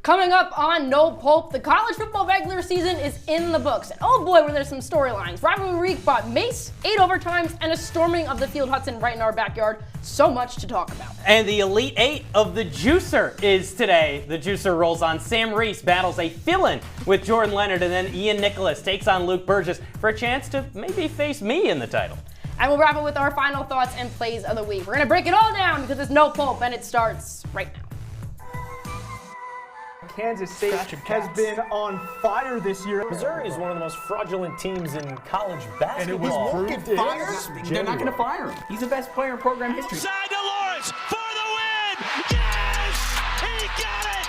Coming up on No Pulp, the college football regular season is in the books. And oh boy, were there some storylines. Rivalry week brought mace, 8 overtimes, and a storming of the field Hudson right in our backyard. So much to talk about. And the Elite Eight of the Juicer is today. The Juicer rolls on. Sam Reis battles a fill-in with Jordan Leonard, and then Ian Nicholas takes on Luke Burgess for a chance to maybe face me in the title. And we'll wrap it with our final thoughts and plays of the week. We're going to break it all down because it's No Pulp, and it starts right now. Kansas State has been on fire this year. Missouri is one of the most fraudulent teams in college basketball. And it was proved They're not going to fire him. He's the best player in program history. Side to Lawrence for the win! Yes! He got it!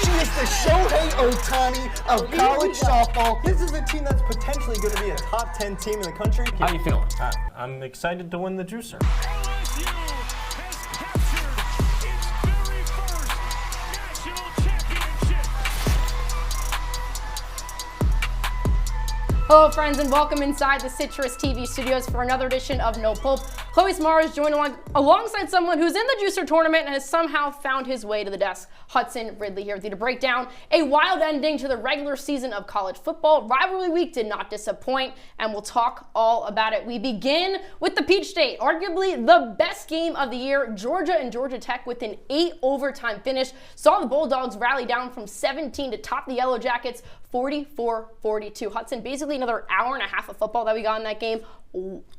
She is the Shohei Ohtani of college softball. This is a team that's potentially going to be a top 10 team in the country. How you feeling? I'm excited to win the Juicer. LSU has captured its very first national championship. Hello friends and welcome inside the CitrusTV studios for another edition of No Pulp. Chloe Smarz joined alongside someone who's in the Juicer tournament and has somehow found his way to the desk. Hudson, Ridley here with you to break down a wild ending to the regular season of college football. Rivalry week did not disappoint, and we'll talk all about it. We begin with the Peach State, arguably the best game of the year. Georgia and Georgia Tech with an 8 overtime finish saw the Bulldogs rally down from 17 to top the Yellow Jackets 44-42. Hudson, basically another hour and a half of football that we got in that game.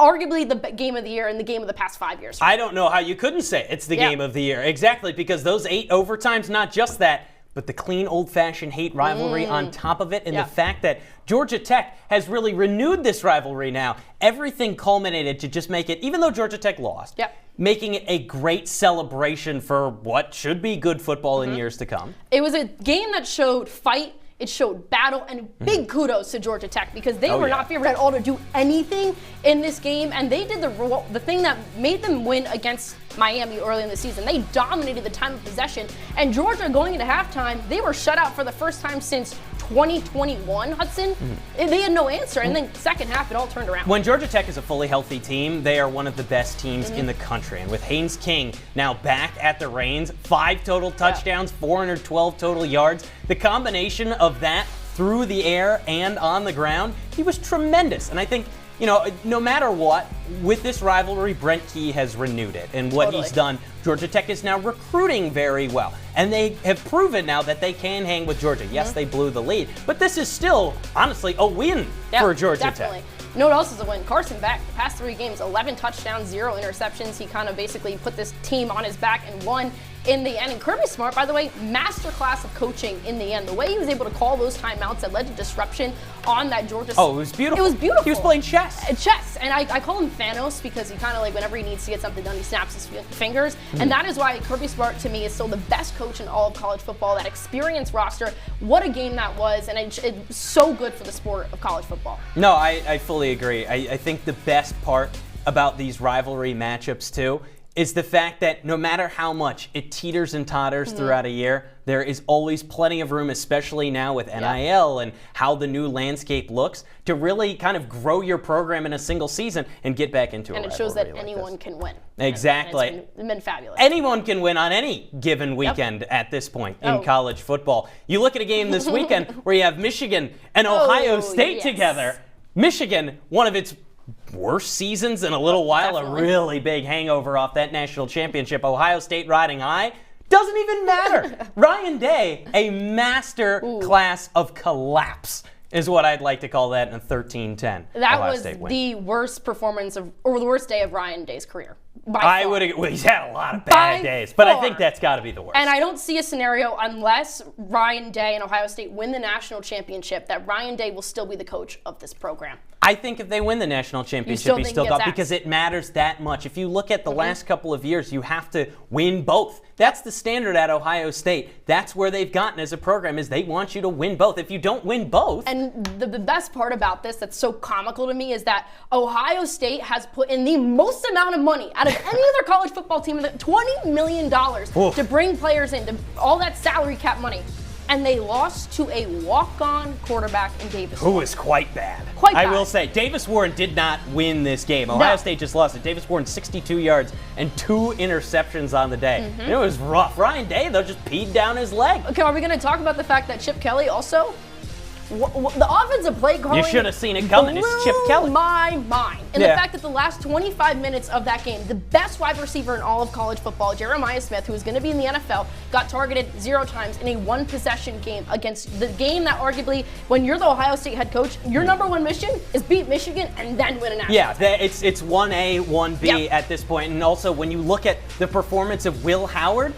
Arguably the game of the year and the game of the past 5 years. I don't know how you couldn't say it's the game of the year. Exactly, because those 8 overtimes, not just that, but the clean old-fashioned hate rivalry on top of it, and the fact that Georgia Tech has really renewed this rivalry now. Everything culminated to just make it, even though Georgia Tech lost, making it a great celebration for what should be good football in years to come. It was a game that showed fight. It showed battle, and big kudos to Georgia Tech because they were not favored at all to do anything in this game, and they did the thing that made them win against Miami early in the season. They dominated the time of possession, and Georgia going into halftime, they were shut out for the first time since 2021, Hudson. They had no answer, and then second half it all turned around. When Georgia Tech is a fully healthy team, they are one of the best teams in the country. And with Haynes King now back at the reins, 5 total touchdowns, 412 total yards, the combination of that through the air and on the ground, he was tremendous. And I think, you know, no matter what, with this rivalry, Brent Key has renewed it. And what he's done, Georgia Tech is now recruiting very well. And they have proven now that they can hang with Georgia. Yes, they blew the lead, but this is still, honestly, a win for Georgia Tech. You know what else is a win? Carson Beck, the past 3 games, 11 touchdowns, 0 interceptions. He kind of basically put this team on his back and won in the end. And Kirby Smart, by the way, masterclass of coaching in the end. The way he was able to call those timeouts that led to disruption on that Georgia. Oh, it was beautiful. It was beautiful. He was playing chess. Chess. And I call him Thanos because he kind of like, whenever he needs to get something done, he snaps his fingers. And that is why Kirby Smart, to me, is still the best coach in all of college football. That experienced roster. What a game that was. And it's so good for the sport of college football. No, I fully agree. I think the best part about these rivalry matchups, too, is the fact that no matter how much it teeters and totters throughout a year, there is always plenty of room, especially now with NIL and how the new landscape looks, to really kind of grow your program in a single season and get back into and a it shows that like anyone can win. Exactly. And it's been fabulous. Anyone can win on any given weekend at this point in college football. You look at a game this weekend where you have Michigan and Ohio State together. Michigan, one of its worst seasons in a little while, a really big hangover off that national championship. Ohio State riding high. Doesn't even matter. Ryan Day, a master class of collapse is what I'd like to call that in a 13-10 That Ohio was State win. the worst performance or the worst day of Ryan Day's career. I would agree. Well, he's had a lot of bad days, but I think that's got to be the worst. And I don't see a scenario unless Ryan Day and Ohio State win the national championship that Ryan Day will still be the coach of this program. I think if they win the national championship, he still got, because it matters that much. If you look at the last couple of years, you have to win both. That's the standard at Ohio State. That's where they've gotten as a program, is they want you to win both. If you don't win both. And the best part about this that's so comical to me is that Ohio State has put in the most amount of money out of any other college football team, $20 million to bring players in, to all that salary cap money. and they lost to a walk-on quarterback in Davis Who Warren. is quite bad. Quite I bad. will say, Davis Warren did not win this game. Ohio State just lost it. Davis Warren 62 yards and 2 interceptions on the day. And it was rough. Ryan Day, though, just peed down his leg. Okay, are we going to talk about the fact that Chip Kelly also, the offensive play calling, You should have seen it coming. It's Chip Kelly. My mind. And Yeah. the fact that the last 25 minutes of that game, the best wide receiver in all of college football, Jeremiah Smith, who is going to be in the NFL, got targeted 0 times in a 1-possession game against the game that arguably, when you're the Ohio State head coach, your number 1 mission is beat Michigan and then win a national title. Yeah, it's 1A, 1B Yep. at this point. And also, when you look at the performance of Will Howard,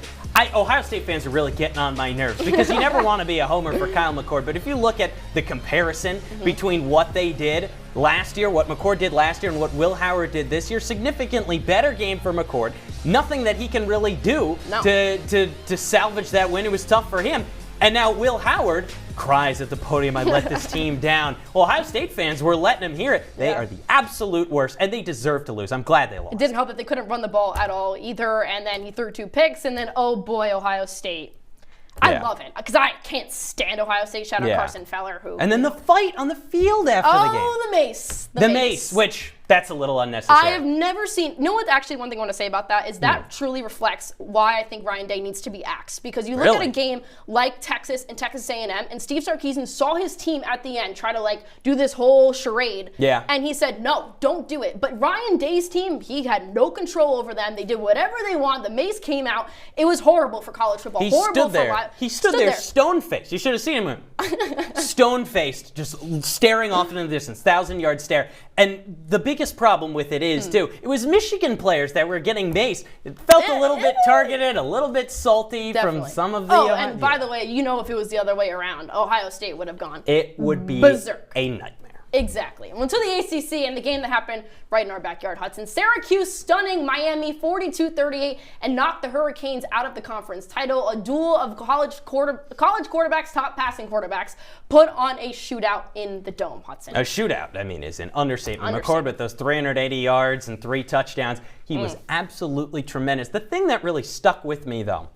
Ohio State fans are really getting on my nerves because you never want to be a homer for Kyle McCord. But if you look at the comparison between what they did last year, what McCord did last year, and what Will Howard did this year, significantly better game for McCord. Nothing that he can really do to salvage that win. It was tough for him. And now Will Howard cries at the podium, I let this team down. Ohio State fans were letting him hear it. They are the absolute worst, and they deserve to lose. I'm glad they lost. It didn't help that they couldn't run the ball at all either, and then he threw 2 picks, and then, oh boy, Ohio State. I love it, because I can't stand Ohio State. Shout out Carson Feller, who... And then the fight on the field after the game. Oh, the mace. The mace, which, that's a little unnecessary. I have never seen... You know what, actually, one thing I want to say about that is that truly reflects why I think Ryan Day needs to be axed. Because you look at a game like Texas and Texas A&M, and Steve Sarkisian saw his team at the end try to, do this whole charade. Yeah. And he said, no, don't do it. But Ryan Day's team, he had no control over them. They did whatever they want. The mace came out. It was horrible for college football. He horrible stood there. for He stood there stone-faced. You should have seen him. Stone-faced, just staring off into the distance, 1,000-yard stare. And the biggest problem with it is, too, it was Michigan players that were getting maced. It felt a little bit targeted, a little bit salty from some of the... and by the way, if it was the other way around, Ohio State would have gone It would be berserk. a nightmare. Exactly. Well, to the ACC and the game that happened right in our backyard, Hudson. Syracuse stunning Miami 42-38 and knocked the Hurricanes out of the conference title. A duel of college quarterbacks, top passing quarterbacks, put on a shootout in the Dome, Hudson. A shootout, is an understatement. McCord with those 380 yards and 3 touchdowns. He was absolutely tremendous. The thing that really stuck with me, though,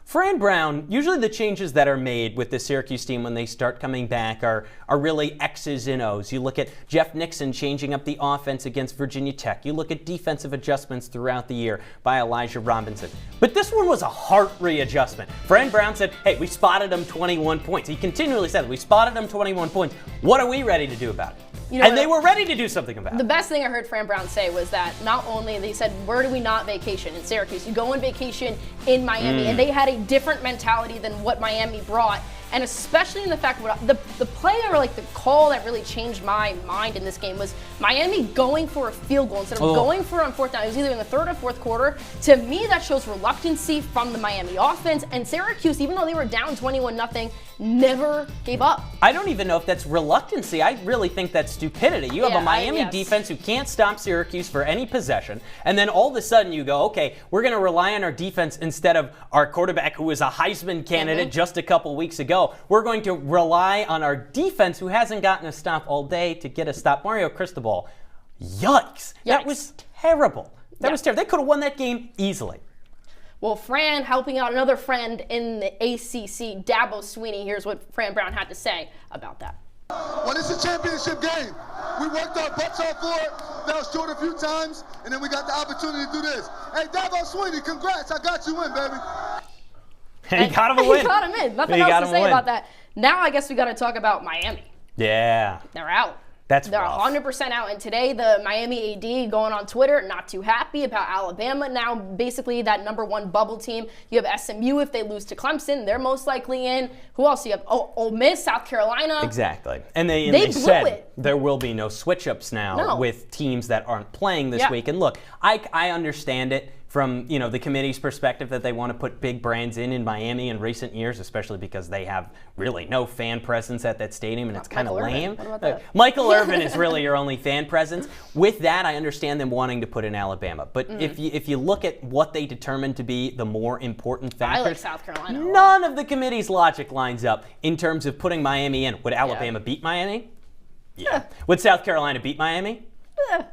Fran Brown, usually the changes that are made with the Syracuse team when they start coming back are really X's and O's. You look at Jeff Nixon changing up the offense against Virginia Tech. You look at defensive adjustments throughout the year by Elijah Robinson. But this one was a heart readjustment. Fran Brown said, hey, we spotted him 21 points. He continually said, we spotted him 21 points. What are we ready to do about it? And they were ready to do something about it. The best thing I heard Fran Brown say was that not only they said, where do we not vacation in Syracuse? You go on vacation in Miami, and they had a different mentality than what Miami brought. And especially in the fact the play or the call that really changed my mind in this game was Miami going for a field goal instead of going for it on 4th down. It was either in the 3rd or 4th quarter. To me, that shows reluctancy from the Miami offense. And Syracuse, even though they were down 21-0, never gave up. I don't even know if that's reluctancy. I really think that's stupidity. You have a Miami defense who can't stop Syracuse for any possession, and then all of a sudden you go, okay, we're going to rely on our defense instead of our quarterback who was a Heisman candidate just a couple weeks ago. We're going to rely on our defense who hasn't gotten a stop all day to get a stop. Mario Cristobal, yikes. That was terrible. That was terrible. They could have won that game easily. Well, Fran helping out another friend in the ACC, Dabo Swinney. Here's what Fran Brown had to say about that. Well, it's a championship game. We worked our butts off for it. Fell short a few times, and then we got the opportunity to do this. Hey, Dabo Swinney, congrats. I got you in, baby. He got him a win. He got him in. Nothing else to say about that. Now I guess we got to talk about Miami. Yeah. They're out. They're rough. 100% out. And today, the Miami AD going on Twitter, not too happy about Alabama. Now, basically, that #1 bubble team. You have SMU if they lose to Clemson. They're most likely in. Who else? You have Ole Miss, South Carolina. Exactly. And they blew said it. There will be no switch-ups now with teams that aren't playing this week. And look, I understand it from the committee's perspective that they want to put big brands in Miami in recent years, especially because they have really no fan presence at that stadium, and it's kind of lame. What about that? Michael Irvin is really your only fan presence. With that, I understand them wanting to put in Alabama. But if you look at what they determined to be the more important factors, I like South Carolina. None of the committee's logic lines up in terms of putting Miami in. Would Alabama beat Miami? Yeah. Would South Carolina beat Miami?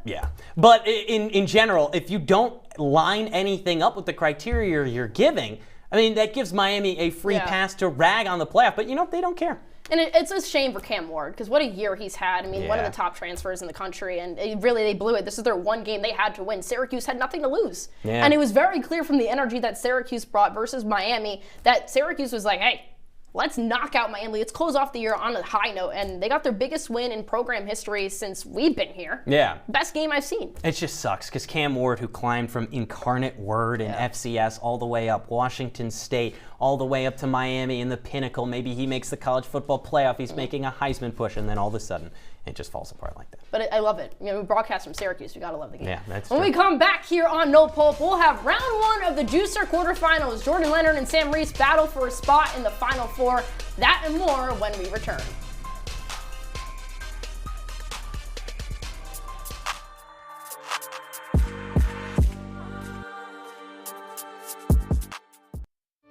Yeah. But in general, if you don't line anything up with the criteria you're giving, I mean, that gives Miami a free pass to rag on the playoff, but they don't care. And it's a shame for Cam Ward, because what a year he's had. I mean, one of the top transfers in the country, and they blew it. This is their one game they had to win. Syracuse had nothing to lose. Yeah. And it was very clear from the energy that Syracuse brought versus Miami that Syracuse was like, hey, let's knock out Miami. Let's close off the year on a high note. And they got their biggest win in program history since we've been here. Yeah. Best game I've seen. It just sucks because Cam Ward, who climbed from Incarnate Word and FCS all the way up Washington State, all the way up to Miami in the pinnacle. Maybe he makes the college football playoff. He's making a Heisman push, and then all of a sudden, it just falls apart like that. But I love it. We broadcast from Syracuse. We gotta love the game. Yeah, that's When true. we come back here on No Pulp, we'll have round 1 of the Juicer quarterfinals. Jordan Leonard and Sam Reis battle for a spot in the Final Four. That and more when we return.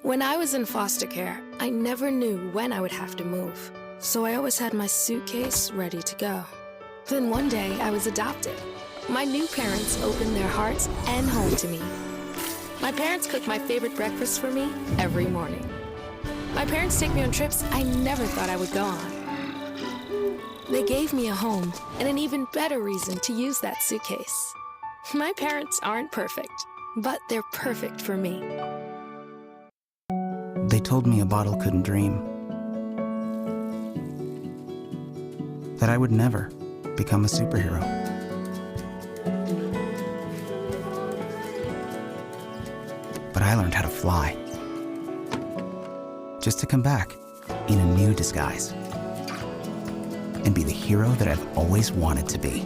When I was in foster care, I never knew when I would have to move. So I always had my suitcase ready to go. Then one day, I was adopted. My new parents opened their hearts and home to me. My parents cook my favorite breakfast for me every morning. My parents take me on trips I never thought I would go on. They gave me a home and an even better reason to use that suitcase. My parents aren't perfect, but they're perfect for me. They told me a bottle couldn't dream. That I would never become a superhero. But I learned how to fly. Just to come back in a new disguise. And be the hero that I've always wanted to be.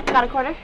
Got a quarter?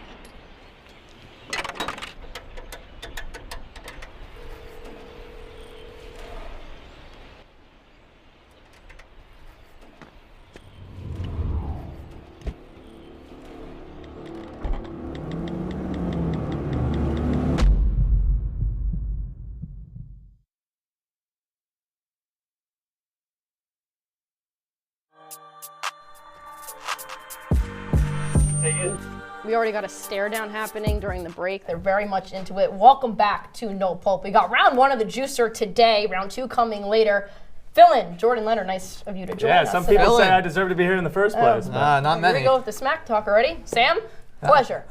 We already got a stare down happening during the break. They're very much into it. Welcome back to No Pulp. We got round 1 of the Juicer today, round 2 coming later. Fill in, Jordan Leonard, nice of you to join us. Yeah, some people say I deserve to be here in the first place. Not many. Here we go with the smack talk already. Sam, pleasure.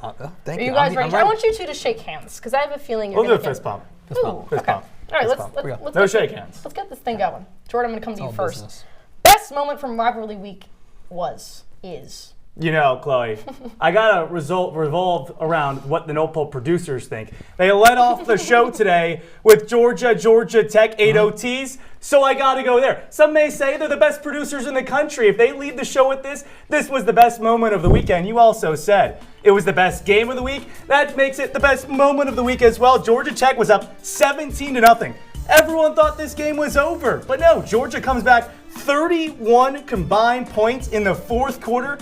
Thank Are you. you guys ready? I'm ready. I want you two to shake hands, because I have a feeling you're We'll do going a to fist pump. Fist pump. All right, let's No shake hands. Let's get this thing going. Jordan, I'm going to come to you first. Business. Best moment from rivalry week is. You know, Chloe, I got to revolve around what the No Pulp producers think. They led off the show today with Georgia Tech 8 OTs, so I got to go there. Some may say they're the best producers in the country. If they lead the show with this was the best moment of the weekend. You also said it was the best game of the week. That makes it the best moment of the week as well. Georgia Tech was up 17-0. Everyone thought this game was over, but no, Georgia comes back 31 combined points in the fourth quarter.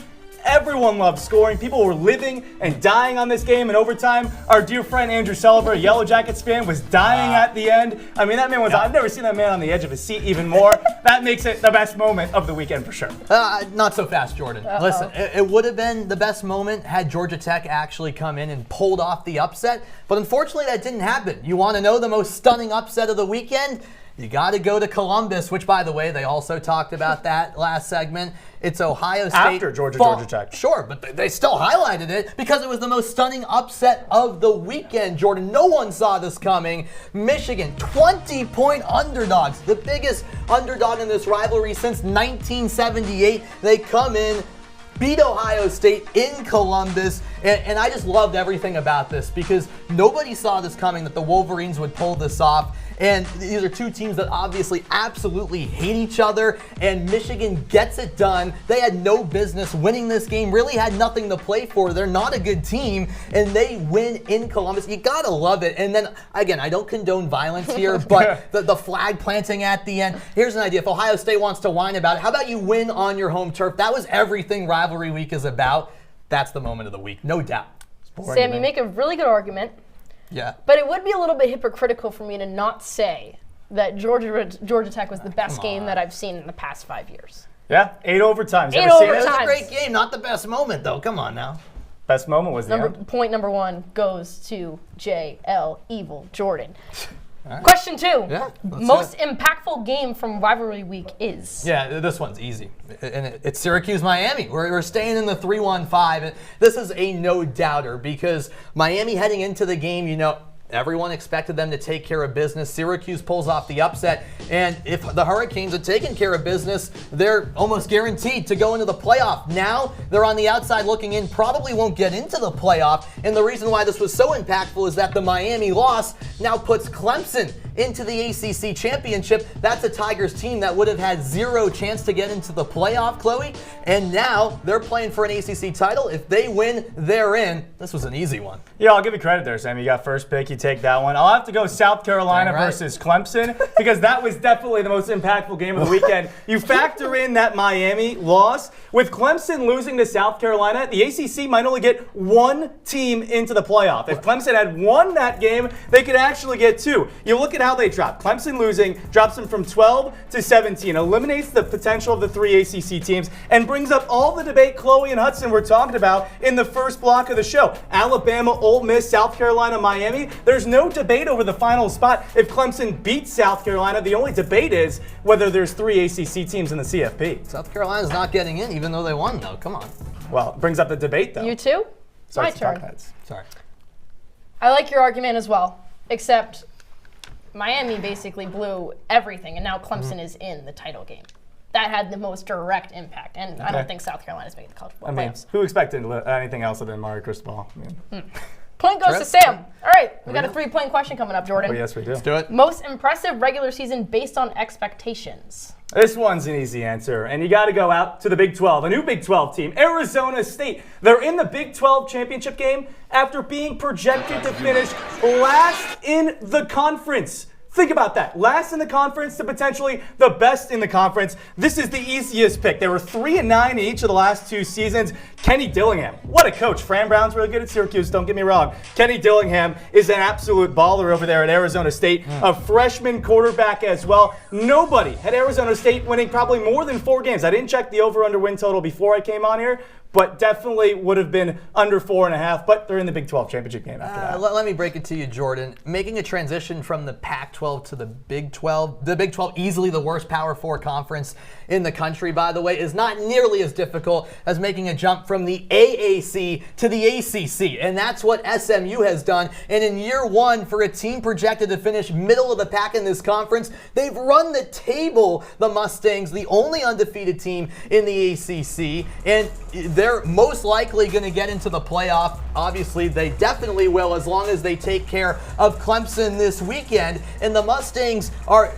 Everyone loved scoring. People were living and dying on this game in overtime. Our dear friend Andrew Sullivan, a Yellow Jackets fan, was dying at the end. I mean, that man was, I've never seen that man on the edge of his seat even more. That makes it the best moment of the weekend for sure. Not so fast, Jordan. Listen, it would have been the best moment had Georgia Tech actually come in and pulled off the upset. But unfortunately, that didn't happen. You want to know the most stunning upset of the weekend? You got to go to Columbus, which, by the way, they also talked about that last segment. It's Ohio State. After Georgia Tech. Sure, but they still highlighted it because it was the most stunning upset of the weekend, Jordan. No one saw this coming. Michigan, 20-point underdogs, the biggest underdog in this rivalry since 1978. They come in, beat Ohio State in Columbus, and I just loved everything about this because nobody saw this coming, that the Wolverines would pull this off. And these are two teams that obviously absolutely hate each other, and Michigan gets it done. They had no business winning this game, really had nothing to play for. They're not a good team, and they win in Columbus. You gotta love it. And then, again, I don't condone violence here, but the flag planting at the end. Here's an idea. If Ohio State wants to whine about it, how about you win on your home turf? That was everything rivalry week is about. That's the moment of the week, no doubt. Sam, you make a really good argument. Yeah. But it would be a little bit hypocritical for me to not say that Georgia Tech was the best game that I've seen in the past 5 years. Yeah, 8 overtimes. 8 Ever seen it? It was a overtimes. great game, not the best moment though. Come on now. Best moment was the end. Point number 1 goes to JL Evil Jordan. Question 2. Yeah, Most impactful game from rivalry week is? Yeah, this one's easy. And it's Syracuse-Miami. We're staying in the 3-1-5. And this is a no-doubter because Miami heading into the game, everyone expected them to take care of business. Syracuse pulls off the upset. And if the Hurricanes had taken care of business, they're almost guaranteed to go into the playoff. Now they're on the outside looking in, probably won't get into the playoff. And the reason why this was so impactful is that the Miami loss now puts Clemson into the ACC championship. That's a Tigers team that would have had 0 chance to get into the playoff, Chloe. And now they're playing for an ACC title. If they win, they're in. This was an easy one. Yeah, I'll give you credit there, Sam. You got first pick. You take that one. I'll have to go South Carolina versus Clemson because that was definitely the most impactful game of the weekend. You factor in that Miami loss. With Clemson losing to South Carolina, the ACC might only get 1 team into the playoff. If Clemson had won that game, they could actually get 2. You look at how they dropped. Clemson losing drops them from 12 to 17, eliminates the potential of the 3 ACC teams, and brings up all the debate Chloe and Hudson were talking about in the first block of the show. Alabama, Ole Miss, South Carolina, Miami. There's no debate over the final spot. If Clemson beats South Carolina, the only debate is whether there's 3 ACC teams in the CFP. South Carolina's not getting in, even though they won, though. Come on. Well, it brings up the debate, though. You too? My turn. Sorry. I like your argument as well, except Miami basically blew everything, and now Clemson is in the title game. That had the most direct impact, and I don't think South Carolina's making the college football playoffs. Who expected anything else other than Mari Cristobal? Point goes to Sam. All right, we got a 3-point question coming up, Jordan. Oh, yes, we do. Let's do it. Most impressive regular season based on expectations. This one's an easy answer, and you got to go out to the Big 12, a new Big 12 team, Arizona State. They're in the Big 12 championship game after being projected to finish last in the conference. Think about that. Last in the conference to potentially the best in the conference. This is the easiest pick. They were 3-9 in each of the last 2 seasons. Kenny Dillingham, what a coach. Fran Brown's really good at Syracuse, don't get me wrong. Kenny Dillingham is an absolute baller over there at Arizona State, a freshman quarterback as well. Nobody had Arizona State winning probably more than 4 games. I didn't check the over-under win total before I came on here, but definitely would have been under 4.5, but they're in the Big 12 championship game after that. Let me break it to you, Jordan. Making a transition from the Pac-12 to the Big 12, the Big 12 easily the worst Power 4 conference in the country, by the way, is not nearly as difficult as making a jump from the AAC to the ACC, and that's what SMU has done. And in year 1, for a team projected to finish middle of the pack in this conference, they've run the table, the Mustangs, the only undefeated team in the ACC, and they're most likely going to get into the playoff. Obviously, they definitely will as long as they take care of Clemson this weekend. And the Mustangs are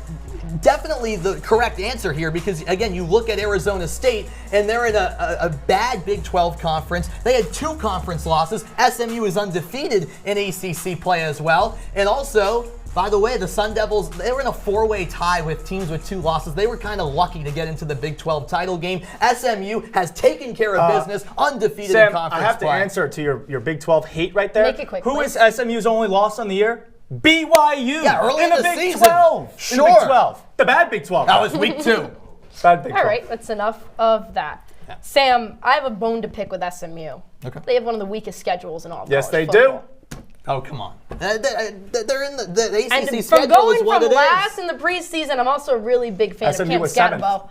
definitely the correct answer here because, again, you look at Arizona State, and they're in a bad Big 12 conference. They had 2 conference losses. SMU is undefeated in ACC play as well. And also, by the way, the Sun Devils, they were in a 4-way tie with teams with 2 losses. They were kind of lucky to get into the Big 12 title game. SMU has taken care of business, undefeated in conference I have play. to answer to your Big 12 hate right there. Make it quick, Who please. is SMU's only loss on the year? BYU. Yeah, early in the Big season. 12. Sure. In the Big 12. The bad Big 12. That was week 2. Bad Big 12. All right, that's enough of that. Yeah. Sam, I have a bone to pick with SMU. Okay. They have one of the weakest schedules in all of Yes, college they football. do. Oh, come on. They're in the ACC And from schedule going is what from it last is. in the preseason, I'm also a really big fan SMU of Camp was 7th. Scatterbo.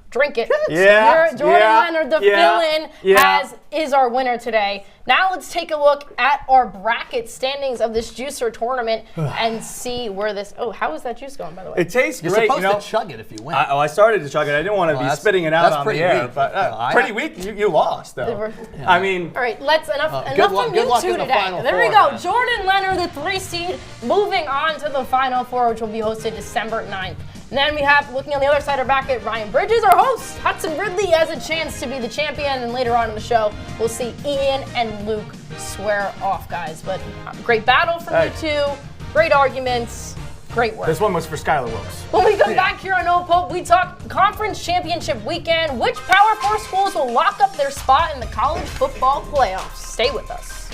Drink it. Yeah, Jordan yeah, Leonard, the yeah, fill-in, is our winner today. Now let's take a look at our bracket standings of this juicer tournament and see where this. Oh, how is that juice going, by the way? It tastes You're great. supposed to chug it if you win. I started to chug it. I didn't want to be spitting it out on the air. weak. But pretty weak. You lost, though. I mean, all right, let's enough good from you luck two in the today. Final There we Four, go. man. Jordan Leonard, the 3 seed, moving on to the Final Four, which will be hosted December 9th. And then we have, looking on the other side of our bracket, Ryan Bridges, our host. Hudson Ridley has a chance to be the champion, and later on in the show, we'll see Ian and Luke swear off, guys. But great battle from you two, great arguments, great work. this one was for Skylar Wilkes. When we come back here on No Pope, we talk conference championship weekend. Which Power 4 schools will lock up their spot in the college football playoffs? Stay with us.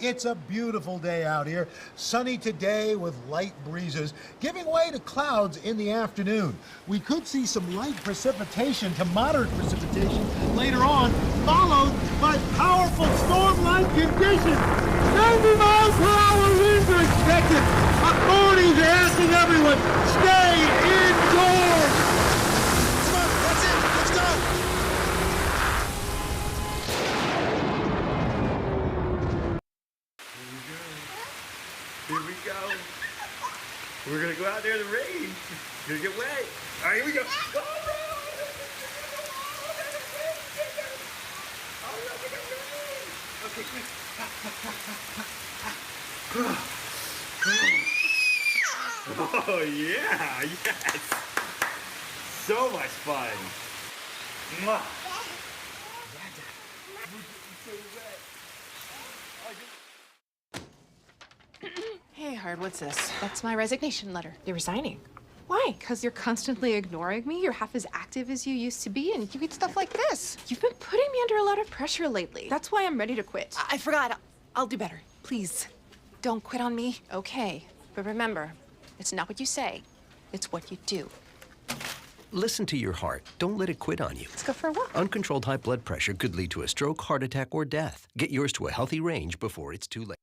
It's a beautiful day out here. Sunny today with light breezes, giving way to clouds in the afternoon. We could see some light precipitation to moderate precipitation later on, followed by powerful storm-like conditions. 90 miles per hour winds are expected. Authorities are asking everyone, stay indoors. Come on, that's it. Let's go. Here we go. We're gonna go out there in the rain. It's gonna get wet. All right, here we go. Go, bro. Okay, quick. Oh yeah, yes. So much fun. Mwah. Hey, Hard, what's this? That's my resignation letter. You're resigning. Why? Because you're constantly ignoring me. You're half as active as you used to be, and you eat stuff like this. You've been putting me under a lot of pressure lately. That's why I'm ready to quit. I forgot. I'll do better. Please, don't quit on me. Okay, but remember, it's not what you say, it's what you do. Listen to your heart. Don't let it quit on you. Let's go for a walk. Uncontrolled high blood pressure could lead to a stroke, heart attack, or death. Get yours to a healthy range before it's too late.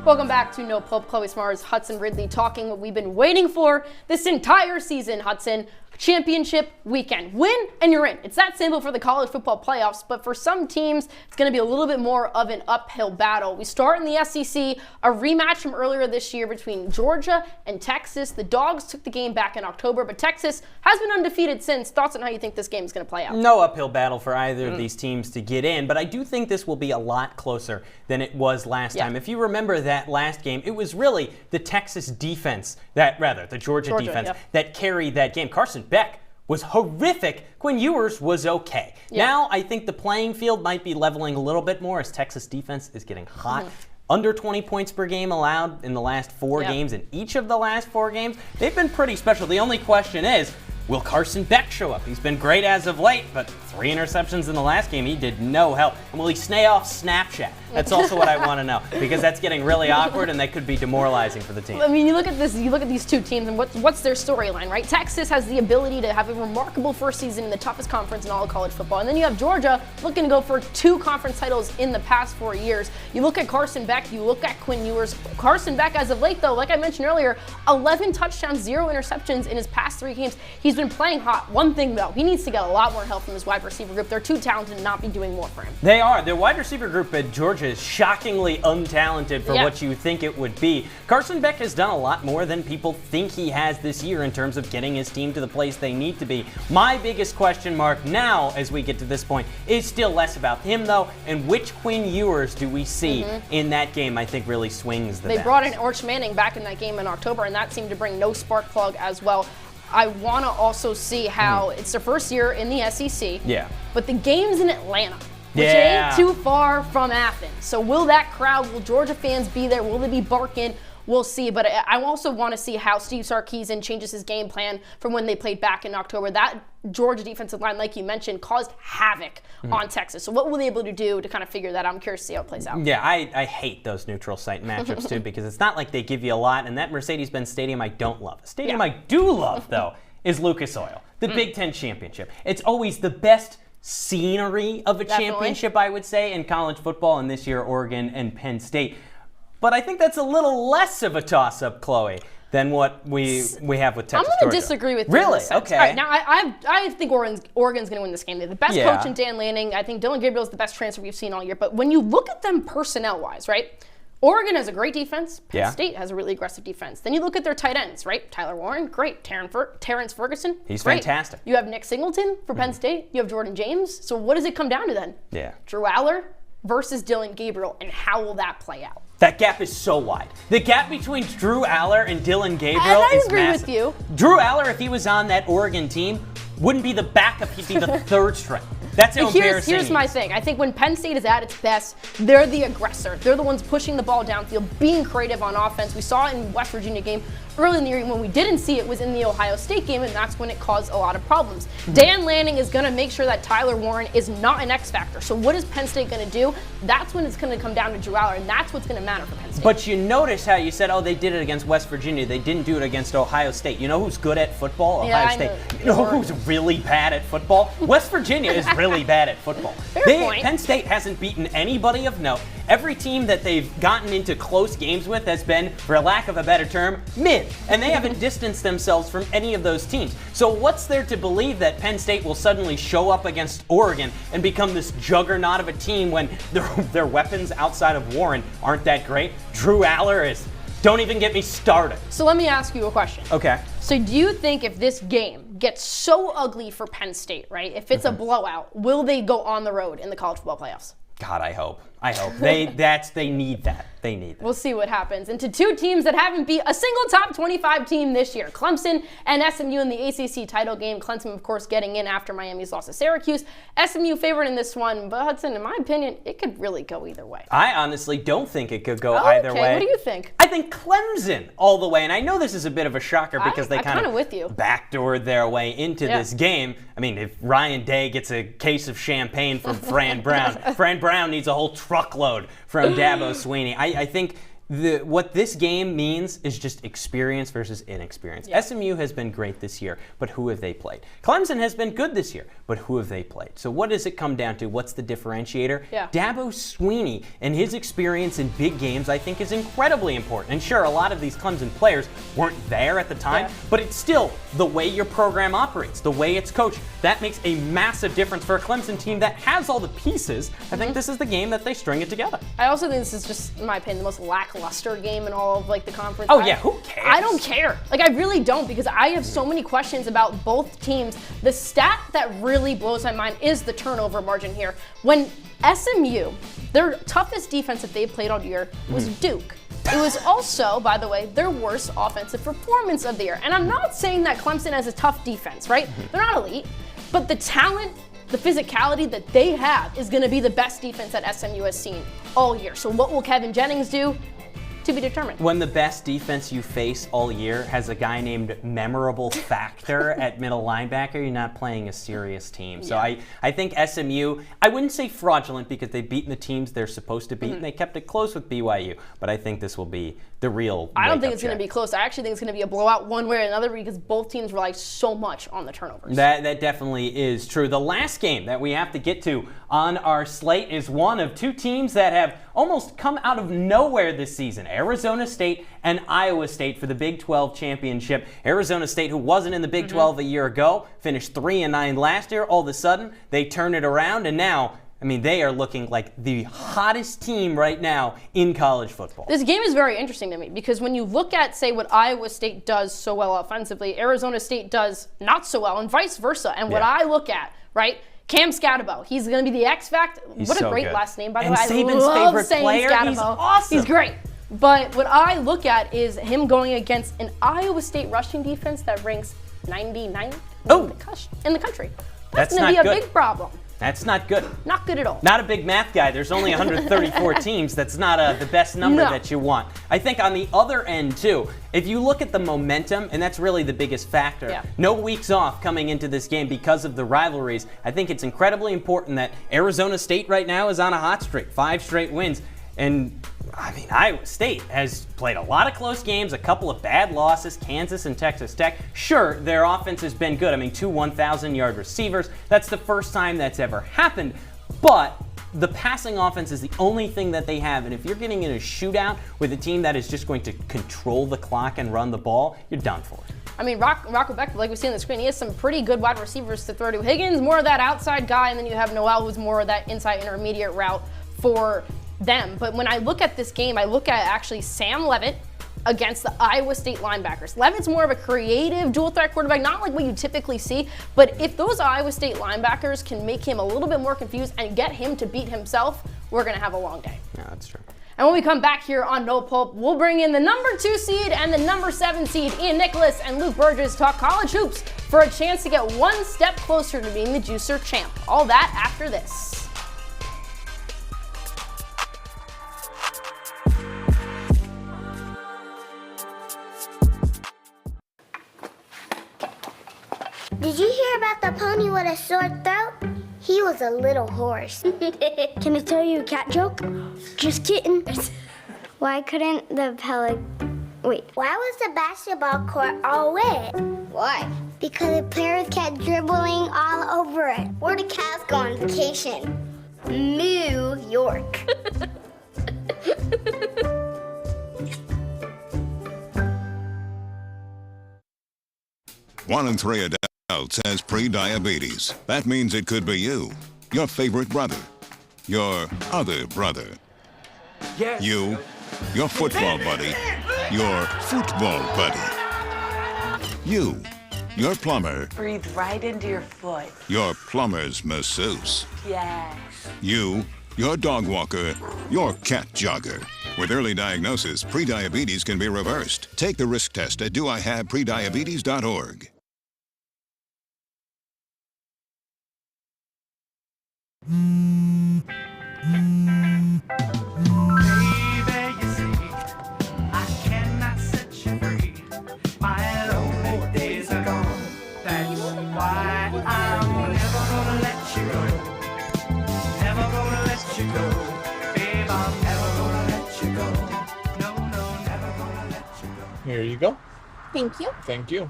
Welcome back to No Pulp. Chloe Smarz, Hudson, Ridley talking what we've been waiting for this entire season, Hudson. Championship weekend. Win and you're in. It's that simple for the college football playoffs, but for some teams, it's going to be a little bit more of an uphill battle. We start in the SEC, a rematch from earlier this year between Georgia and Texas. The Dogs took the game back in October, but Texas has been undefeated since. Thoughts on how you think this game is going to play out? No uphill battle for either of these teams to get in, but I do think this will be a lot closer than it was last time. If you remember that last game, it was really the Texas defense, the Georgia defense, that carried that game. Carson Beck was horrific. Quinn Ewers was okay. Now I think the playing field might be leveling a little bit more as Texas defense is getting hot. Under 20 points per game allowed in the last 4 games. In each of the last 4 games, they've been pretty special. The only question is, will Carson Beck show up? He's been great as of late, but 3 interceptions in the last game. He did no help. And will he stay off Snapchat? That's also what I want to know, because that's getting really awkward and that could be demoralizing for the team. I mean, you look at this, you look at these two teams, and what's their storyline, right? Texas has the ability to have a remarkable first season in the toughest conference in all of college football. And then you have Georgia looking to go for 2 conference titles in the past 4 years. You look at Carson Beck, you look at Quinn Ewers. Carson Beck, as of late, though, like I mentioned earlier, 11 touchdowns, 0 interceptions in his past 3 games. He's been playing hot. One thing, though, he needs to get a lot more help from his wide receiver group. They're too talented to not be doing more for him. They are. Their wide receiver group at Georgia is shockingly untalented for what you think it would be. Carson Beck has done a lot more than people think he has this year in terms of getting his team to the place they need to be. My biggest question mark now, as we get to this point, is still less about him, though, and which Quinn Ewers do we see in that game I think really swings the They balance. brought in Arch Manning back in that game in October, and that seemed to bring no spark plug as well. I want to also see how it's their first year in the SEC. But the game's in Atlanta, which ain't too far from Avin. So will that crowd, will Georgia fans be there? Will they be barking? We'll see. But I also want to see how Steve Sarkisian changes his game plan from when they played back in October. That Georgia defensive line, like you mentioned, caused havoc on Texas. So what will they be able to do to kind of figure that out? I'm curious to see how it plays out. Yeah, I hate those neutral site matchups too, because it's not like they give you a lot, and that Mercedes-Benz Stadium I don't love. A stadium I do love, though, is Lucas Oil, the Big Ten championship. It's always the best scenery of a championship, I would say, in college football, and this year Oregon and Penn State. But I think that's a little less of a toss-up, Chloe, than what we have with Texas. I'm going to disagree with you. Really? Okay. All right, now, I think Oregon's going to win this game. They have the best coach in Dan Lanning. I think Dylan Gabriel's the best transfer we've seen all year. But when you look at them personnel-wise, right? Oregon has a great defense. Penn State has a really aggressive defense. Then you look at their tight ends, right? Tyler Warren, great. Terrence Ferguson, he's great. fantastic. You have Nick Singleton for Penn State. You have Jordan James. So what does it come down to then? Drew Aller versus Dylan Gabriel, and how will that play out? That gap is so wide. The gap between Drew Aller and Dylan Gabriel is agree massive. with you. Drew Aller, if he was on that Oregon team, wouldn't be the backup, he'd be the third string. That's how embarrassing Here's my thing. I think when Penn State is at its best, they're the aggressor. They're the ones pushing the ball downfield, being creative on offense. We saw it in West Virginia game early in the year. When we didn't see it was in the Ohio State game, and that's when it caused a lot of problems. Dan Lanning is going to make sure that Tyler Warren is not an X factor. So what is Penn State going to do? That's when it's going to come down to Drew Aller, and that's what's going to matter for Penn State. But you notice how you said, oh, they did it against West Virginia. They didn't do it against Ohio State. You know who's good at football? Ohio State. You know who's really bad at football? West Virginia is really bad at football. Penn State hasn't beaten anybody of note. Every team that they've gotten into close games with has been, for lack of a better term, mid. And they haven't distanced themselves from any of those teams. So what's there to believe that Penn State will suddenly show up against Oregon and become this juggernaut of a team when their weapons outside of Warren aren't that great? Drew Aller is... Don't even get me started. So let me ask you a question. Okay. So do you think if this game gets so ugly for Penn State, right, if it's a blowout, will they go on the road in the college football playoffs? God, I hope. They need that. They need that. We'll see what happens. And to two teams that haven't beat a single top 25 team this year, Clemson and SMU in the ACC title game. Clemson, of course, getting in after Miami's loss to Syracuse. SMU favored in this one, but Hudson, in my opinion, it could really go either way. I honestly don't think it could go either way. What do you think? I think Clemson all the way, and I know this is a bit of a shocker because they kind of backdoored their way into this game. I mean, if Ryan Day gets a case of champagne from Fran Brown, Fran Brown needs a whole truckload from Dabo Swinney. I think what this game means is just experience versus inexperience. Yeah. SMU has been great this year, but who have they played? Clemson has been good this year, but who have they played? So what does it come down to? What's the differentiator? Yeah. Dabo Swinney and his experience in big games, I think, is incredibly important. And sure, a lot of these Clemson players weren't there at the time, but it's still the way your program operates, the way it's coached. That makes a massive difference for a Clemson team that has all the pieces. I think this is the game that they string it together. I also think this is just, in my opinion, the most lackluster game in all of the conference. Oh yeah, who cares? I don't care. I really don't, because I have so many questions about both teams. The stat that really blows my mind is the turnover margin here. When SMU, their toughest defense that they played all year was Duke. It was also, by the way, their worst offensive performance of the year. And I'm not saying that Clemson has a tough defense, right? They're not elite, but the talent, the physicality that they have is going to be the best defense that SMU has seen all year. So what will Kevin Jennings do? To be determined. When the best defense you face all year has a guy named Memorable Factor at middle linebacker, you're not playing a serious team. So I think SMU, I wouldn't say fraudulent because they've beaten the teams they're supposed to beat and they kept it close with BYU, but I think this will be the real I don't think it's going to be close. I actually think it's going to be a blowout one way or another because both teams rely so much on the turnovers. That definitely is true. The last game that we have to get to on our slate is one of two teams that have almost come out of nowhere this season. Arizona State and Iowa State for the Big 12 championship. Arizona State, who wasn't in the Big 12 a year ago, finished 3-9 last year. All of a sudden, they turn it around, and now, I mean, they are looking like the hottest team right now in college football. This game is very interesting to me because when you look at, say, what Iowa State does so well offensively, Arizona State does not so well, and vice versa. And what I look at, right, Cam Scatterbo, he's going to be the X Factor. What a great last name, by the way. Saban's I love favorite saying player. Scatterbo. He's awesome. He's great. But what I look at is him going against an Iowa State rushing defense that ranks 99th in the country. That's going to be a big problem. That's not good. Not good at all. Not a big math guy. There's only 134 teams. That's not the best number that you want. I think on the other end, too, if you look at the momentum, and that's really the biggest factor, no weeks off coming into this game because of the rivalries, I think it's incredibly important that Arizona State right now is on a hot streak, 5 straight wins. And, I mean, Iowa State has played a lot of close games, a couple of bad losses, Kansas and Texas Tech. Sure, their offense has been good. I mean, 2 1,000-yard receivers. That's the first time that's ever happened. But the passing offense is the only thing that they have. And if you're getting in a shootout with a team that is just going to control the clock and run the ball, you're done for. I mean, Rocco Beckman, like we see on the screen, he has some pretty good wide receivers to throw to. Higgins, more of that outside guy, and then you have Noel, who's more of that inside intermediate route for them. But when I look at this game, I look at actually Sam Leavitt against the Iowa State linebackers. Leavitt's more of a creative dual threat quarterback, not like what you typically see, but if those Iowa State linebackers can make him a little bit more confused and get him to beat himself, we're going to have a long day. Yeah, that's true. And when we come back here on No Pulp, we'll bring in the number 2 seed and the number 7 seed, Ian Nicholas and Luke Burgess, talk college hoops for a chance to get one step closer to being the Juicer champ. All that after this. Did you hear about the pony with a sore throat? He was a little horse. Can I tell you a cat joke? Just kidding. Why couldn't the Why was the basketball court all wet? Why? Because the players kept dribbling all over it. Where did cats go on vacation? New York. One in 3 adults has pre-diabetes. That means it could be you, your favorite brother, your other brother, Yes. you, your football buddy, your football buddy, you, your plumber, Breathe right into your foot. your plumber's masseuse, Yes. you, your dog walker, your cat jogger. With early diagnosis, pre-diabetes can be reversed. Take the risk test at doihaveprediabetes.org. Here you go. Thank you. Thank you.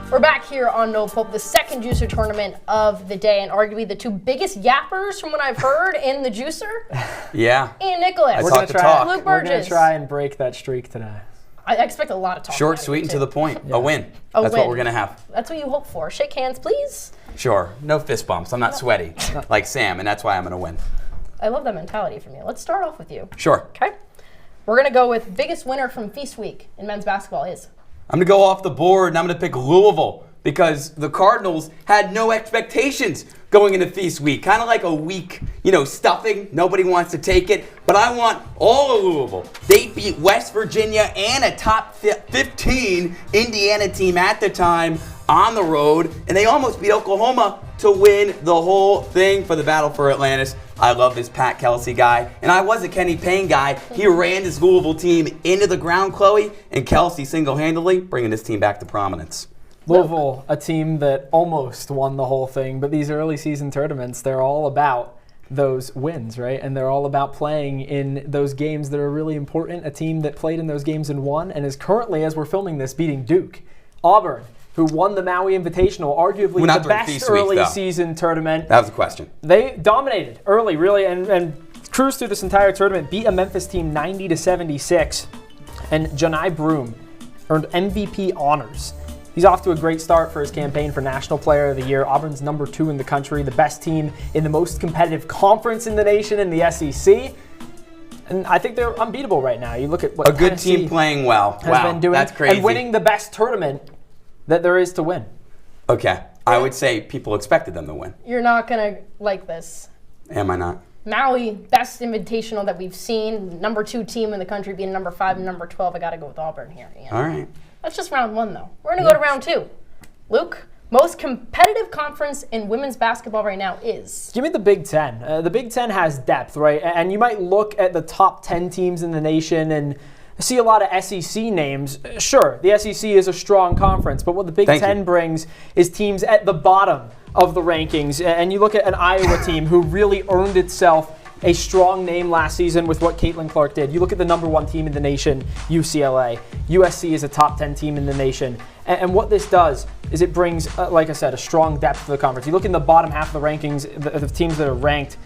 We're back here on No Pulp, the second Juicer tournament of the day, and arguably the 2 biggest yappers from what I've heard in the Juicer. Yeah. Ian Nicholas. We're going to talk. Luke We're going Burgess. to try and break that streak today. I expect a lot of talk. Short, sweet, and to the point. A win. A That's win. what we're going to have. That's what you hope for. Shake hands, please. Sure. No fist bumps. I'm not sweaty like Sam, and that's why I'm going to win. I love that mentality from you. Let's start off with you. Sure. Okay. We're going to go with biggest winner from Feast Week in men's basketball is. I'm going to go off the board, and I'm going to pick Louisville because the Cardinals had no expectations going into Feast Week. Kind of like a week, stuffing. Nobody wants to take it, but I want all of Louisville. They beat West Virginia and a top 15 Indiana team at the time on the road, and they almost beat Oklahoma to win the whole thing for the battle for Atlantis. I love this Pat Kelsey guy, and I was a Kenny Payne guy. He ran this Louisville team into the ground, Chloe, and Kelsey single-handedly bringing this team back to prominence. Louisville, a team that almost won the whole thing, but these early season tournaments, they're all about those wins, right? And they're all about playing in those games that are really important. A team that played in those games and won, and is currently, as we're filming this, beating Duke. Auburn, who won the Maui Invitational, arguably the best early season tournament. That was the question. They dominated early, really, and cruised through this entire tournament, beat a Memphis team 90-76, and Janai Broome earned MVP honors. He's off to a great start for his campaign for National Player of the Year. Auburn's number 2 in the country, the best team in the most competitive conference in the nation in the SEC. And I think they're unbeatable right now. You look at what a good Tennessee team playing well. has Wow, been doing that's crazy. and winning the best tournament that there is to win. Okay, I would say people expected them to win. You're not going to like this. Am I not? Maui, best invitational that we've seen. Number 2 team in the country being number 5 and number 12. I got to go with Auburn here. Ian. All right. That's just round 1, though. We're going to go to round 2. Luke, most competitive conference in women's basketball right now is? Give me the Big Ten. The Big Ten has depth, right? And you might look at the top 10 teams in the nation and see a lot of SEC names. Sure, the SEC is a strong conference, but what the Big Ten brings is teams at the bottom of the rankings. And you look at an Iowa team who really earned itself a strong name last season with what Caitlin Clark did. You look at the number 1 team in the nation, UCLA. USC is a top 10 team in the nation. And what this does is it brings, like I said, a strong depth to the conference. You look in the bottom half of the rankings, the teams that are ranked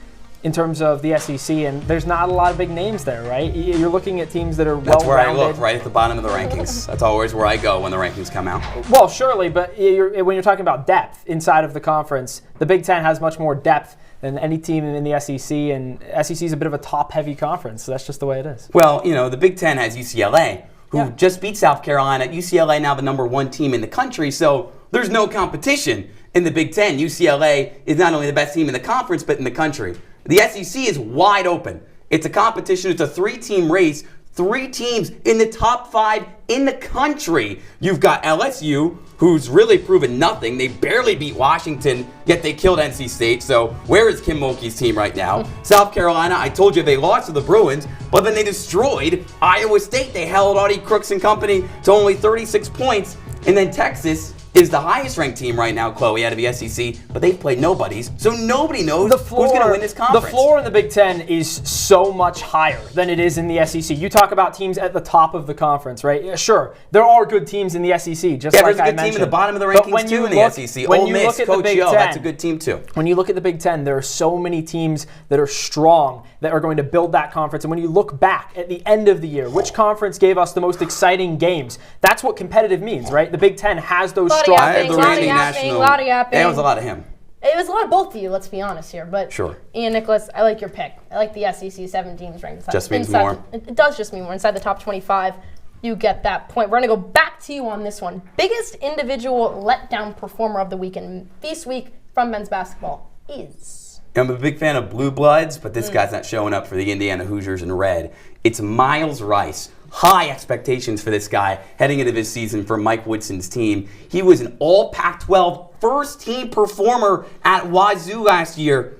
in terms of the SEC, and there's not a lot of big names there, right? You're looking at teams that are well-rounded. That's where I look, right at the bottom of the rankings. That's always where I go when the rankings come out. Well, surely, but when you're talking about depth inside of the conference, the Big Ten has much more depth than any team in the SEC, and SEC is a bit of a top-heavy conference, so that's just the way it is. Well, the Big Ten has UCLA, who just beat South Carolina. UCLA now the #1 team in the country, so there's no competition in the Big Ten. UCLA is not only the best team in the conference, but in the country. The SEC is wide open. It's a competition. It's a 3-team race. 3 teams in the top 5 in the country. You've got LSU, who's really proven nothing. They barely beat Washington, yet they killed NC State. So where is Kim Mulkey's team right now? South Carolina, I told you they lost to the Bruins, but then they destroyed Iowa State. They held Audie Crooks and company to only 36 points. And then Texas is the highest ranked team right now, Chloe, out of the SEC, but they've played nobodies, so nobody knows who's going to win this conference. The floor in the Big Ten is so much higher than it is in the SEC. You talk about teams at the top of the conference, right? Yeah, sure, there are good teams in the SEC, just like I mentioned. There's a good team at the bottom of the rankings too in the SEC. Ole Miss, Coach Yo, that's a good team too. When you look at the Big Ten, there are so many teams that are strong that are going to build that conference. And when you look back at the end of the year, which conference gave us the most exciting games? That's what competitive means, right? The Big Ten has those strong Yapping, lot of yapping. It was a lot of him. It was a lot of both of you, let's be honest here. But sure. Ian Nicholas, I like your pick. I like the SEC 7 teams ranked. Just means more. It does just mean more. Inside the top 25, you get that point. We're going to go back to you on this one. Biggest individual letdown performer of the weekend this week from men's basketball is... I'm a big fan of Blue Bloods, but this guy's not showing up for the Indiana Hoosiers in red. It's Miles Reis. High expectations for this guy heading into this season for Mike Woodson's team. He was an all Pac-12 first-team performer at Wazoo last year,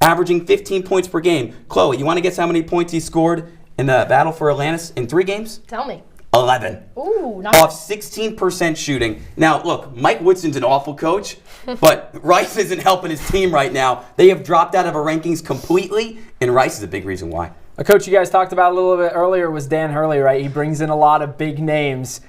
averaging 15 points per game. Chloe, you want to guess how many points he scored in the battle for Atlantis in 3 games? Tell me. 11. Ooh, nice. Off 16% shooting. Now, look, Mike Woodson's an awful coach, but Rice isn't helping his team right now. They have dropped out of our rankings completely, and Rice is a big reason why. A coach you guys talked about a little bit earlier was Dan Hurley, right? He brings in a lot of big names.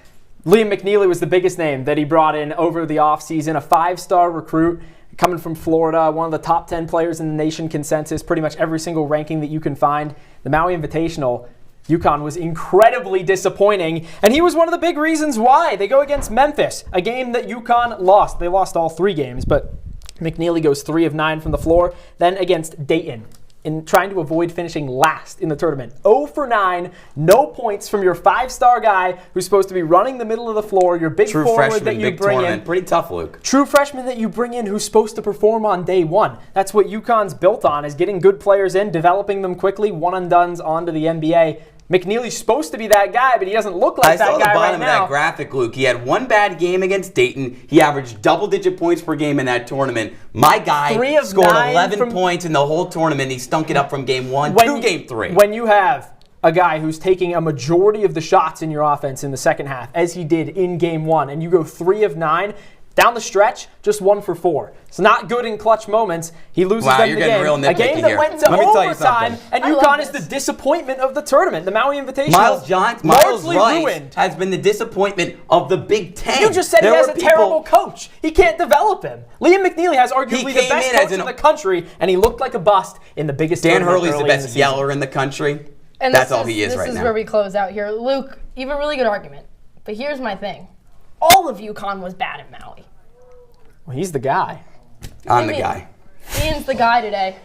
Liam McNeely was the biggest name that he brought in over the offseason, a 5-star recruit coming from Florida, one of the top 10 players in the nation consensus, pretty much every single ranking that you can find. The Maui Invitational, UConn was incredibly disappointing, and he was one of the big reasons why. They go against Memphis, a game that UConn lost. They lost all 3 games, but McNeely goes 3 of 9 from the floor. Then against Dayton, in trying to avoid finishing last in the tournament. 0 for 9, no points from your 5-star guy who's supposed to be running the middle of the floor, your big True forward freshman, that you big bring tournament. in. Pretty tough, Luke. True freshman that you bring in who's supposed to perform on day 1. That's what UConn's built on, is getting good players in, developing them quickly, one-and-dones onto the NBA. McNeely's supposed to be that guy, but he doesn't look like that guy right now. I saw the bottom of that graphic, Luke. He had 1 bad game against Dayton. He averaged double-digit points per game in that tournament. My guy scored 11 points in the whole tournament. He stunk it up from game 1 to game 3. When you have a guy who's taking a majority of the shots in your offense in the second half, as he did in game 1, and you go 3 of 9, down the stretch, just 1 for 4. It's not good in clutch moments. He loses them the game. Real a game that went to overtime, and UConn is the disappointment of the tournament, the Maui Invitational. Miles Rice has been the disappointment of the Big Ten. You just said he has a terrible coach. He can't develop him. Liam McNeely has arguably the best coach in the country, and he looked like a bust in the biggest Dan tournament. Hurley's the best yeller in the country. And that's all he is right now. This is where we close out here. Luke, you have a really good argument, but here's my thing. All of UConn was bad at Maui. Well, he's the guy. I'm the guy. Ian's the guy today.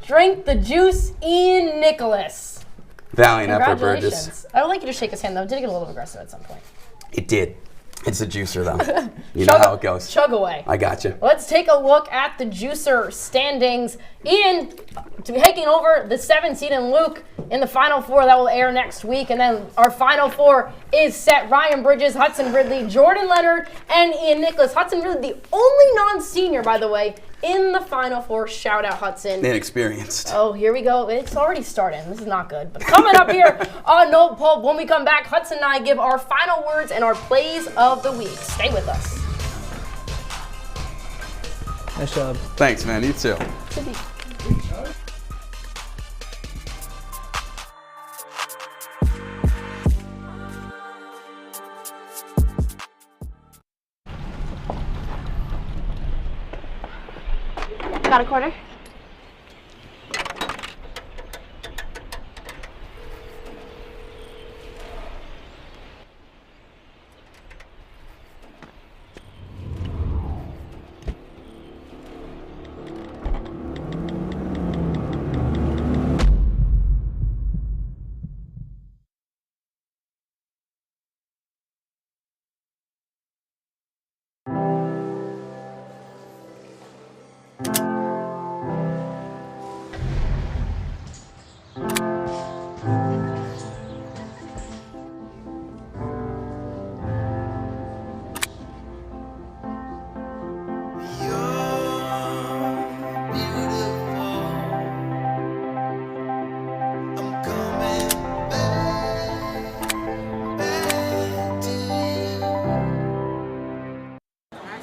Drink the juice, Ian Nicholas. Valiant effort, Burgess. I would like you to shake his hand, though. It did get a little aggressive at some point. It did. It's a juicer, though. You know how it goes. Chug away. I got you. Let's take a look at the juicer standings. Ian taking over the 7th seed, and Luke in the Final 4 that will air next week. And then our Final 4 is set. Ryan Bridges, Hudson Ridley, Jordan Leonard, and Ian Nicholas. Hudson Ridley, the only non-senior, by the way, in the Final 4. Shout out, Hudson. Inexperienced. Oh, here we go. It's already starting. This is not good. But coming up here on No Pulp, when we come back, Hudson and I give our final words and our plays of the week. Stay with us. Nice job. Thanks, man. You too. Got a quarter?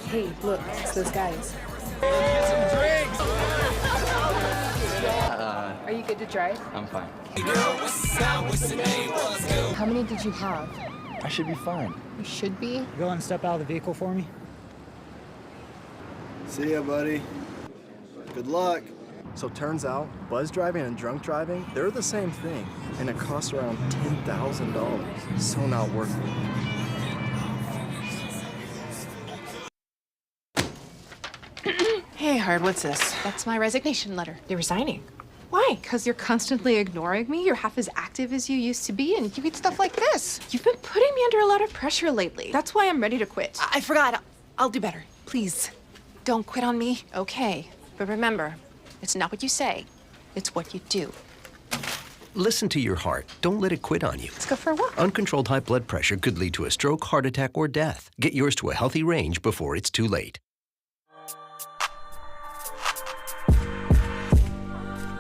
Hey, look, it's those guys. Are you good to drive? I'm fine. How many did you have? I should be fine. You should be. Go and step out of the vehicle for me. See ya, buddy. Good luck. So turns out, buzz driving and drunk driving, they're the same thing, and it costs around $10,000. So not worth it. Hey, Hard, what's this? That's my resignation letter. You're resigning? Why? Because you're constantly ignoring me. You're half as active as you used to be, and you eat stuff like this. You've been putting me under a lot of pressure lately. That's why I'm ready to quit. I forgot. I'll do better. Please, don't quit on me. Okay. But remember, it's not what you say. It's what you do. Listen to your heart. Don't let it quit on you. Let's go for a walk. Uncontrolled high blood pressure could lead to a stroke, heart attack, or death. Get yours to a healthy range before it's too late.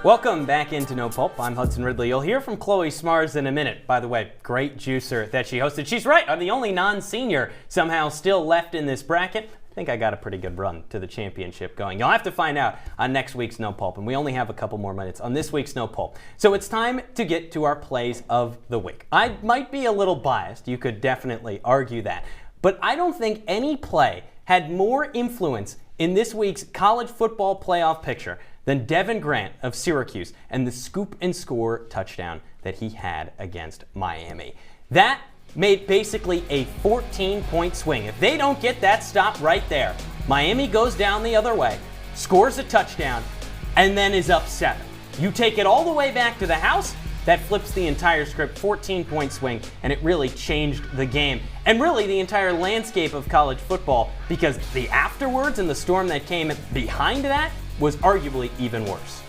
Welcome back into No Pulp. I'm Hudson Ridley. You'll hear from Chloe Smarz in a minute. By the way, great juicer that she hosted. She's right. I'm the only non-senior somehow still left in this bracket. I think I got a pretty good run to the championship going. You'll have to find out on next week's No Pulp, and we only have a couple more minutes on this week's No Pulp. So it's time to get to our plays of the week. I might be a little biased. You could definitely argue that. But I don't think any play had more influence in this week's college football playoff picture than Devin Grant of Syracuse and the scoop and score touchdown that he had against Miami. That made basically a 14-point swing. If they don't get that stop right there, Miami goes down the other way, scores a touchdown, and then is up 7. You take it all the way back to the house, that flips the entire script, 14-point swing, and it really changed the game. And really the entire landscape of college football, because the afterwards and the storm that came behind that was arguably even worse.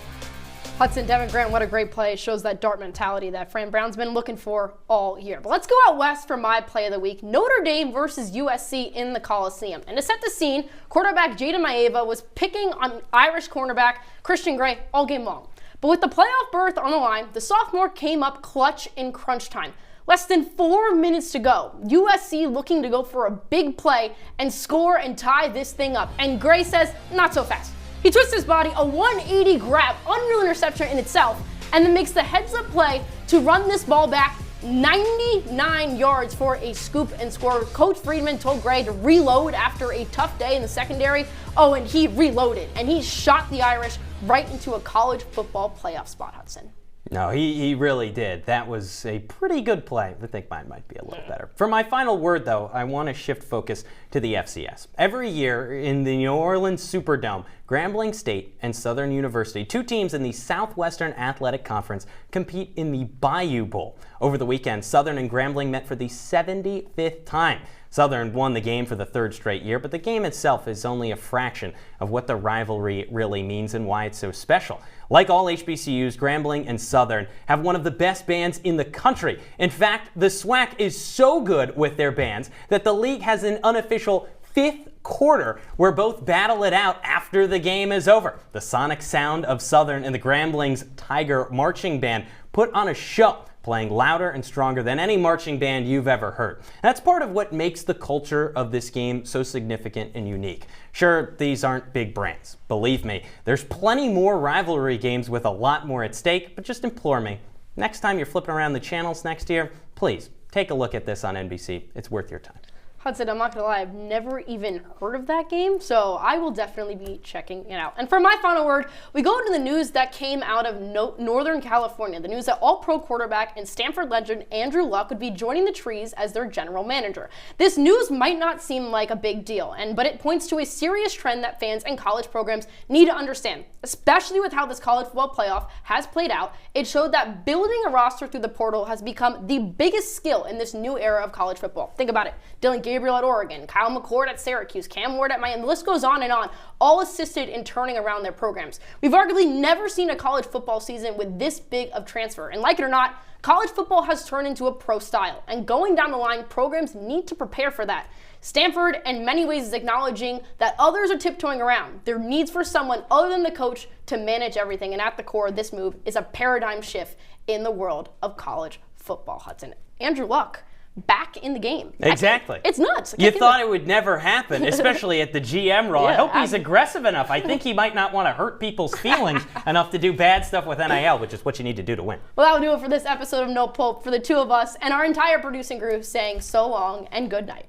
Hudson, Devin Grant, what a great play. It shows that Dart mentality that Fran Brown's been looking for all year. But let's go out west for my play of the week. Notre Dame versus USC in the Coliseum. And to set the scene, quarterback Jaden Maeva was picking on Irish cornerback Christian Gray all game long. But with the playoff berth on the line, the sophomore came up clutch in crunch time. Less than 4 minutes to go. USC looking to go for a big play and score and tie this thing up. And Gray says, not so fast. He twists his body, a 180 grab, unreal interception in itself, and then makes the heads-up play to run this ball back 99 yards for a scoop and score. Coach Friedman told Gray to reload after a tough day in the secondary. Oh, and he reloaded, and he shot the Irish right into a college football playoff spot, Hudson. No, he really did. That was a pretty good play. I think mine might be a little better. For my final word, though, I want to shift focus to the FCS. Every year in the New Orleans Superdome, Grambling State and Southern University, two teams in the Southwestern Athletic Conference, compete in the Bayou Bowl. Over the weekend, Southern and Grambling met for the 75th time. Southern won the game for the 3rd straight year, but the game itself is only a fraction of what the rivalry really means and why it's so special. Like all HBCUs, Grambling and Southern have one of the best bands in the country. In fact, the SWAC is so good with their bands that the league has an unofficial 5th quarter where both battle it out after the game is over. The sonic sound of Southern and the Grambling's Tiger Marching Band put on a show, playing louder and stronger than any marching band you've ever heard. That's part of what makes the culture of this game so significant and unique. Sure, these aren't big brands. Believe me, there's plenty more rivalry games with a lot more at stake, but just implore me, next time you're flipping around the channels next year, please take a look at this on NBC. It's worth your time. Hudson, I'm not going to lie, I've never even heard of that game, so I will definitely be checking it out. And for my final word, we go into the news that came out of Northern California. The news that All-Pro quarterback and Stanford legend Andrew Luck would be joining the Trees as their general manager. This news might not seem like a big deal, but it points to a serious trend that fans and college programs need to understand, especially with how this college football playoff has played out. It showed that building a roster through the portal has become the biggest skill in this new era of college football. Think about it. Dylan Gabriel at Oregon, Kyle McCord at Syracuse, Cam Ward at Miami, the list goes on, all assisted in turning around their programs. We've arguably never seen a college football season with this big of transfer, and like it or not, college football has turned into a pro style, and going down the line, programs need to prepare for that. Stanford, in many ways, is acknowledging that others are tiptoeing around their needs for someone other than the coach to manage everything, and at the core of this move is a paradigm shift in the world of college football, Hudson. Andrew Luck, back in the game. Exactly. It's nuts. You thought it would never happen, especially at the GM role. I hope he's aggressive enough. I think he might not want to hurt people's feelings enough to do bad stuff with NIL, which is what you need to do to win. Well, that will do it for this episode of No Pulp. For the two of us and our entire producing crew saying so long and good night.